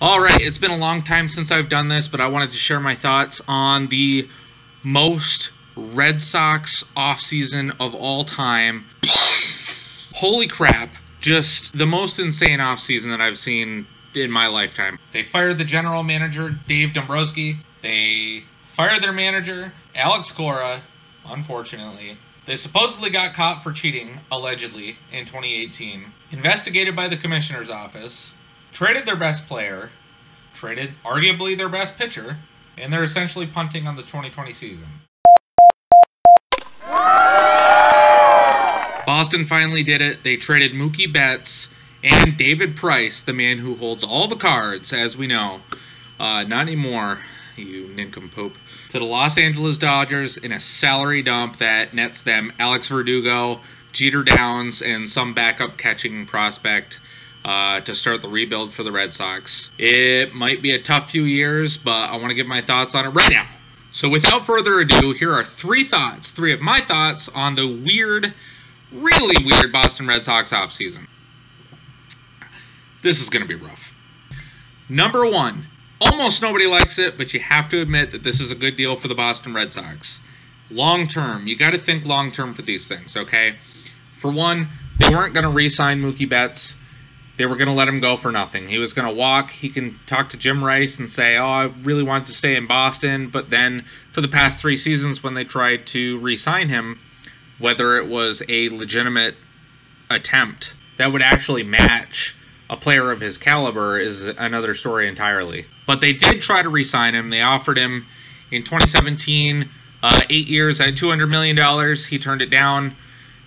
Alright, it's been a long time since I've done this, but I wanted to share my thoughts on the most Red Sox offseason of all time. Holy crap. Just the most insane offseason that I've seen in my lifetime. They fired the general manager, Dave Dombrowski. They fired their manager, Alex Cora, unfortunately. They supposedly got caught for cheating, allegedly, in 2018. Investigated by the commissioner's office. Traded their best player, traded arguably their best pitcher, and they're essentially punting on the 2020 season. Boston finally did it. They traded Mookie Betts and David Price, the man who holds all the cards, as we know. Not anymore, you nincompoop. To the Los Angeles Dodgers in a salary dump that nets them Alex Verdugo, Jeter Downs, and some backup catching prospect to start the rebuild for the Red Sox. It might be a tough few years, but I want to give my thoughts on it right now. So without further ado, here are three of my thoughts on the really weird Boston Red Sox offseason. This is going to be rough. Number one, almost nobody likes it, but you have to admit that this is a good deal for the Boston Red Sox. Long term, you got to think long term for these things, okay? For one, they weren't going to re-sign Mookie Betts. They were going to let him go for nothing. He was going to walk. He can talk to Jim Rice and say, oh, I really wanted to stay in Boston. But then for the past 3 seasons when they tried to re-sign him, whether it was a legitimate attempt that would actually match a player of his caliber is another story entirely. But they did try to re-sign him. They offered him in 2017, 8 years at $200 million. He turned it down.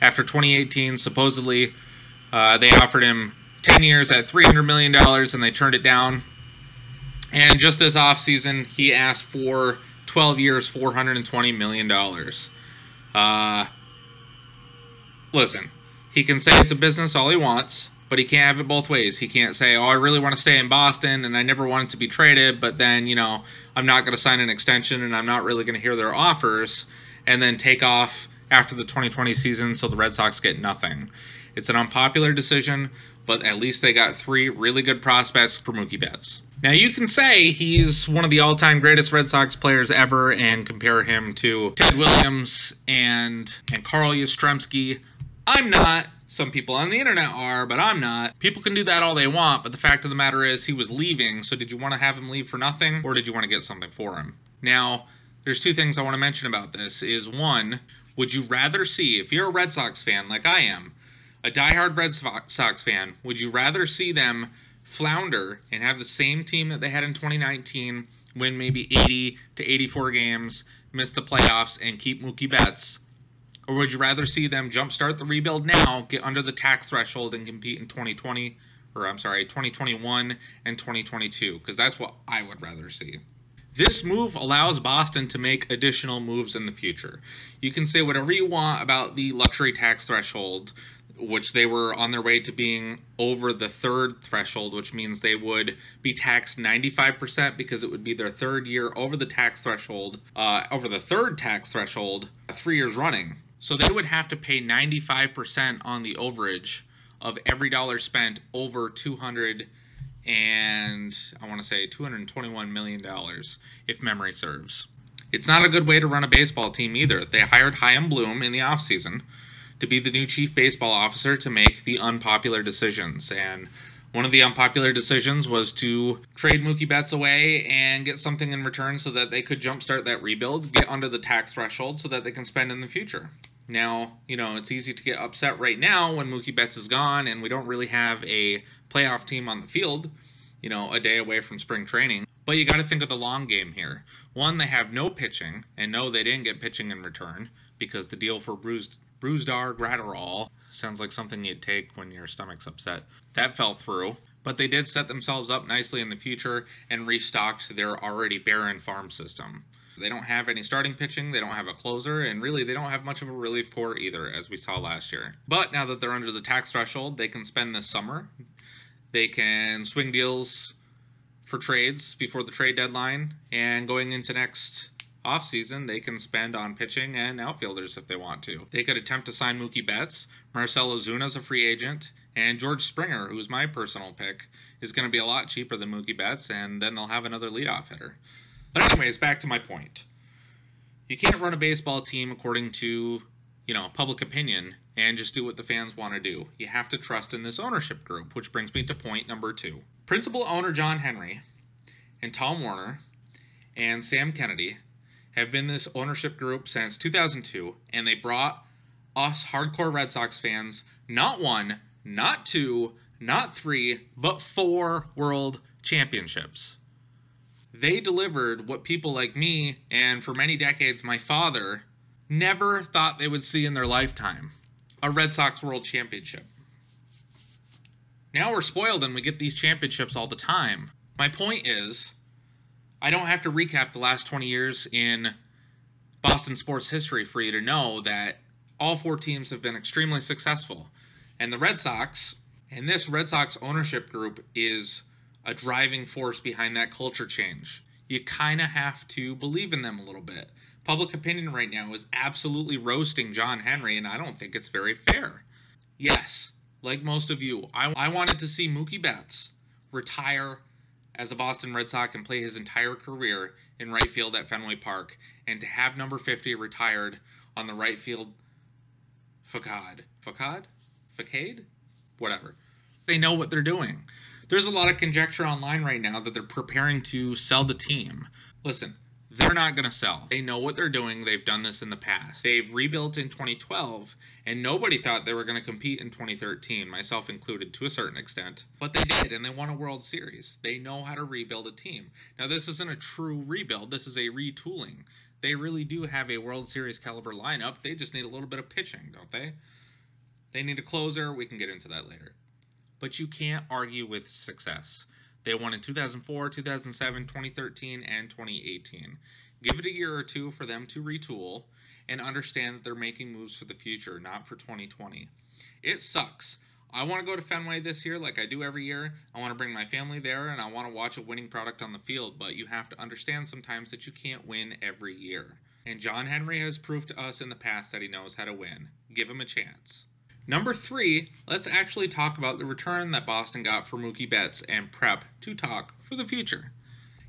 After 2018, supposedly, they offered him 10 years at $300 million, and they turned it down. And just this offseason, he asked for 12 years, $420 million. Listen, he can say it's a business all he wants, but he can't have it both ways. He can't say, oh, I really want to stay in Boston, and I never wanted to be traded, but then, you know, I'm not going to sign an extension, and I'm not really going to hear their offers, and then take off after the 2020 season so the Red Sox get nothing. It's an unpopular decision, but at least they got 3 really good prospects for Mookie Betts. Now, you can say he's one of the all-time greatest Red Sox players ever and compare him to Ted Williams and Carl Yastrzemski. I'm not. Some people on the internet are, but I'm not. People can do that all they want, but the fact of the matter is he was leaving, so did you want to have him leave for nothing, or did you want to get something for him? Now, there's 2 things I want to mention about this. Is one, would you rather see, if you're a Red Sox fan like I am, a diehard Red Sox fan, would you rather see them flounder and have the same team that they had in 2019, win maybe 80 to 84 games, miss the playoffs, and keep Mookie Betts? Or would you rather see them jumpstart the rebuild now, get under the tax threshold, and compete in 2021 and 2022? Because that's what I would rather see. This move allows Boston to make additional moves in the future. You can say whatever you want about the luxury tax threshold, which they were on their way to being over the 3rd threshold, which means they would be taxed 95% because it would be their 3rd year over the tax threshold, over the 3rd tax threshold, 3 years running. So they would have to pay 95% on the overage of every dollar spent over $221 million, if memory serves. It's not a good way to run a baseball team either. They hired Chaim Bloom in the offseason to be the new chief baseball officer to make the unpopular decisions. And one of the unpopular decisions was to trade Mookie Betts away and get something in return so that they could jumpstart that rebuild, get under the tax threshold so that they can spend in the future. Now, you know, it's easy to get upset right now when Mookie Betts is gone and we don't really have a playoff team on the field, you know, a day away from spring training. But you got to think of the long game here. One, they have no pitching, and no, they didn't get pitching in return because the deal for Brusdar Gratterall sounds like something you'd take when your stomach's upset. That fell through. But they did set themselves up nicely in the future and restocked their already barren farm system. They don't have any starting pitching, they don't have a closer, and really they don't have much of a relief corps either, as we saw last year. But now that they're under the tax threshold, they can spend this summer. They can swing deals for trades before the trade deadline, and going into next offseason, they can spend on pitching and outfielders if they want to. They could attempt to sign Mookie Betts. Marcell Ozuna's a free agent. And George Springer, who's my personal pick, is going to be a lot cheaper than Mookie Betts, and then they'll have another leadoff hitter. But anyways, back to my point. You can't run a baseball team according to, public opinion and just do what the fans want to do. You have to trust in this ownership group, which brings me to point number 2. Principal owner John Henry and Tom Werner and Sam Kennedy have been this ownership group since 2002, and they brought us hardcore Red Sox fans not 1, not 2, not 3, but 4 world championships. They delivered what people like me, and for many decades my father, never thought they would see in their lifetime. A Red Sox World Championship. Now we're spoiled and we get these championships all the time. My point is, I don't have to recap the last 20 years in Boston sports history for you to know that all 4 teams have been extremely successful. And the Red Sox, and this Red Sox ownership group is a driving force behind that culture change. You kind of have to believe in them a little bit. Public opinion right now is absolutely roasting John Henry, and I don't think it's very fair. Yes, like most of you, I wanted to see Mookie Betts retire as a Boston Red Sox and play his entire career in right field at Fenway Park, and to have number 50 retired on the right field facade? Whatever. They know what they're doing. There's a lot of conjecture online right now that they're preparing to sell the team. Listen, they're not going to sell. They know what they're doing. They've done this in the past. They've rebuilt in 2012, and nobody thought they were going to compete in 2013, myself included to a certain extent. But they did, and they won a World Series. They know how to rebuild a team. Now, this isn't a true rebuild. This is a retooling. They really do have a World Series caliber lineup. They just need a little bit of pitching, don't they? They need a closer. We can get into that later. But you can't argue with success. They won in 2004, 2007, 2013, and 2018. Give it a year or two for them to retool and understand that they're making moves for the future, not for 2020. It sucks. I want to go to Fenway this year like I do every year. I want to bring my family there, and I want to watch a winning product on the field, but you have to understand sometimes that you can't win every year. And John Henry has proved to us in the past that he knows how to win. Give him a chance. Number 3, let's actually talk about the return that Boston got for Mookie Betts and prep to talk for the future.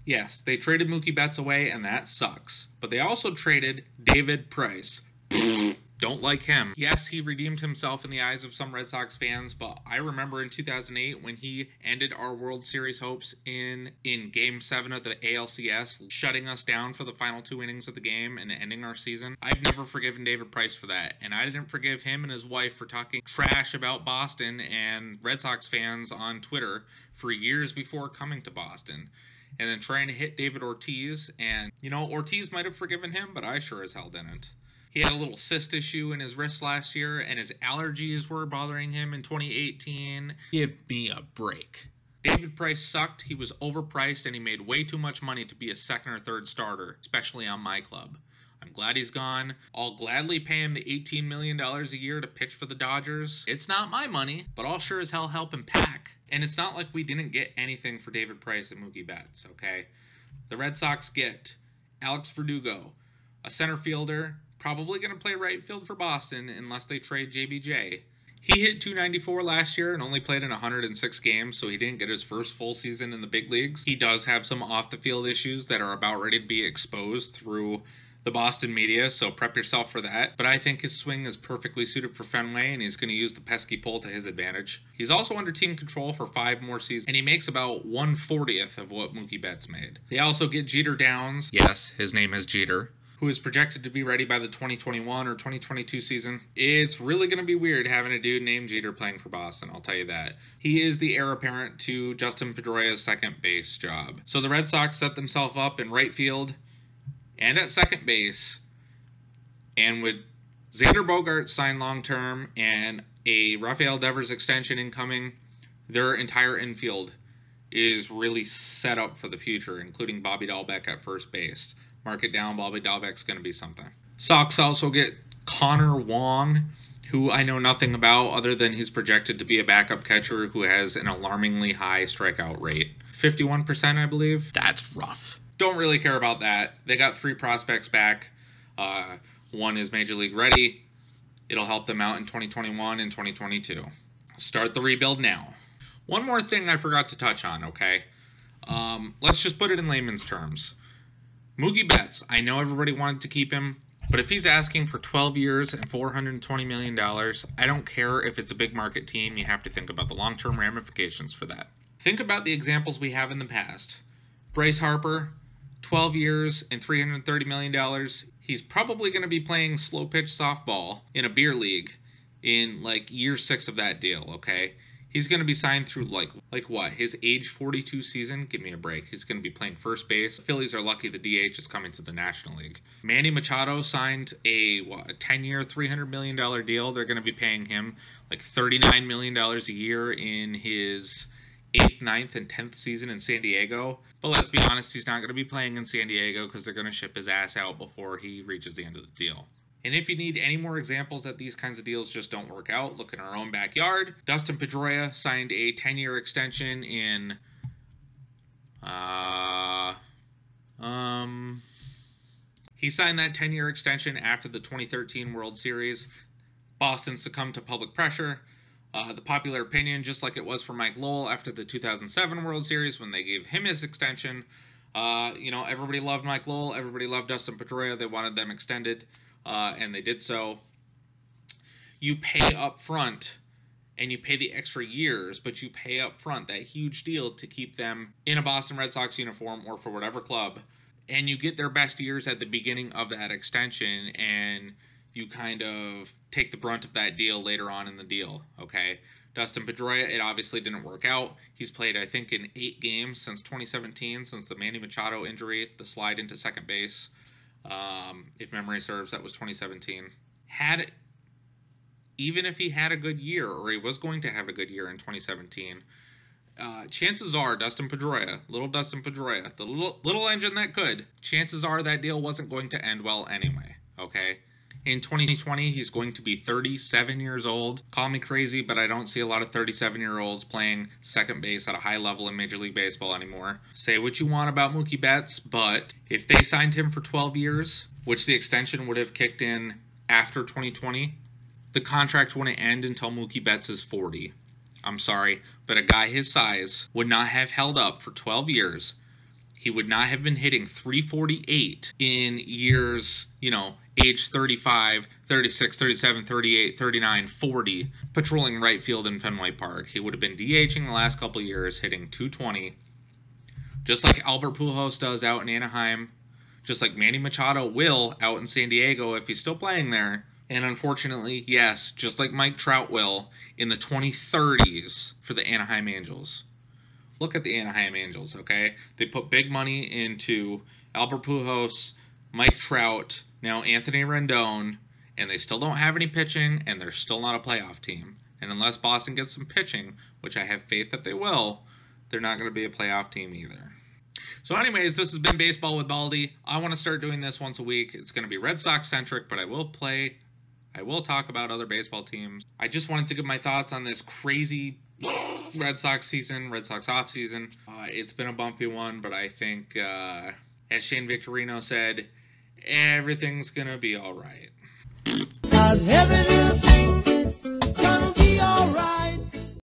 Yes, they traded Mookie Betts away, and that sucks. But they also traded David Price. Don't like him. Yes, he redeemed himself in the eyes of some Red Sox fans, but I remember in 2008 when he ended our World Series hopes in Game 7 of the ALCS, shutting us down for the final 2 innings of the game and ending our season. I've never forgiven David Price for that, and I didn't forgive him and his wife for talking trash about Boston and Red Sox fans on Twitter for years before coming to Boston. And then trying to hit David Ortiz, and, Ortiz might have forgiven him, but I sure as hell didn't. He had a little cyst issue in his wrist last year, and his allergies were bothering him in 2018. Give me a break. David Price sucked, he was overpriced, and he made way too much money to be a second or third starter, especially on my club. I'm glad he's gone. I'll gladly pay him the $18 million a year to pitch for the Dodgers. It's not my money, but I'll sure as hell help him pack. And it's not like we didn't get anything for David Price and Mookie Betts, okay? The Red Sox get Alex Verdugo, a center fielder, probably going to play right field for Boston unless they trade JBJ. He hit .294 last year and only played in 106 games, so he didn't get his first full season in the big leagues. He does have some off-the-field issues that are about ready to be exposed through the Boston media, so prep yourself for that. But I think his swing is perfectly suited for Fenway, and he's going to use the pesky pole to his advantage. He's also under team control for 5 more seasons, and he makes about 1/40th of what Mookie Betts made. They also get Jeter Downs. Yes, his name is Jeter, who is projected to be ready by the 2021 or 2022 season. It's really going to be weird having a dude named Jeter playing for Boston, I'll tell you that. He is the heir apparent to Justin Pedroia's second base job. So the Red Sox set themselves up in right field and at second base, and with Xander Bogaerts signed long-term and a Rafael Devers extension incoming, their entire infield is really set up for the future, including Bobby Dahlbeck at first base. Mark it down, Bobby Dahlbeck's going to be something. Sox also get Connor Wong, who I know nothing about other than he's projected to be a backup catcher who has an alarmingly high strikeout rate. 51%, I believe. That's rough. Don't really care about that. They got 3 prospects back. One is Major League ready. It'll help them out in 2021 and 2022. Start the rebuild now. One more thing I forgot to touch on, okay? Let's just put it in layman's terms. Mookie Betts, I know everybody wanted to keep him, but if he's asking for 12 years and $420 million, I don't care if it's a big market team. You have to think about the long-term ramifications for that. Think about the examples we have in the past. Bryce Harper, 12 years and $330 million. He's probably going to be playing slow pitch softball in a beer league in like year 6 of that deal, okay? He's going to be signed through like what? His age 42 season? Give me a break. He's going to be playing first base. The Phillies are lucky the DH is coming to the National League. Manny Machado signed a 10-year, $300 million deal. They're going to be paying him like $39 million a year in his 8th, 9th, and 10th season in San Diego. But let's be honest, he's not going to be playing in San Diego because they're going to ship his ass out before he reaches the end of the deal. And if you need any more examples that these kinds of deals just don't work out, look in our own backyard. Dustin Pedroia signed a 10-year extension in he signed that 10-year extension after the 2013 World Series. Boston succumbed to public pressure. The popular opinion, just like it was for Mike Lowell after the 2007 World Series when they gave him his extension. Everybody loved Mike Lowell. Everybody loved Dustin Pedroia. They wanted them extended. And they did so. You pay up front, and you pay the extra years, but you pay up front that huge deal to keep them in a Boston Red Sox uniform or for whatever club, and you get their best years at the beginning of that extension, and you kind of take the brunt of that deal later on in the deal, okay? Dustin Pedroia, it obviously didn't work out. He's played, I think, in 8 games since 2017, since the Manny Machado injury, the slide into second base. If memory serves, that was 2017. Even if he had a good year, or he was going to have a good year in 2017, chances are Dustin Pedroia, the little engine that could, chances are that deal wasn't going to end well anyway, okay? In 2020, he's going to be 37 years old. Call me crazy, but I don't see a lot of 37-year-olds playing second base at a high level in Major League Baseball anymore. Say what you want about Mookie Betts, but if they signed him for 12 years, which the extension would have kicked in after 2020, the contract wouldn't end until Mookie Betts is 40. I'm sorry, but a guy his size would not have held up for 12 years. He would not have been hitting 348 in years, age 35, 36, 37, 38, 39, 40, patrolling right field in Fenway Park. He would have been DHing the last couple of years, hitting 220, just like Albert Pujols does out in Anaheim, just like Manny Machado will out in San Diego if he's still playing there. And unfortunately, yes, just like Mike Trout will in the 2030s for the Anaheim Angels. Look at the Anaheim Angels, okay? They put big money into Albert Pujols, Mike Trout, now Anthony Rendon, and they still don't have any pitching, and they're still not a playoff team. And unless Boston gets some pitching, which I have faith that they will, they're not going to be a playoff team either. So anyways, this has been Baseball with Baldy. I want to start doing this once a week. It's going to be Red Sox-centric, but I will talk about other baseball teams. I just wanted to give my thoughts on this crazy Red Sox season, Red Sox off season. It's been a bumpy one, but I think, as Shane Victorino said, everything's gonna be all right.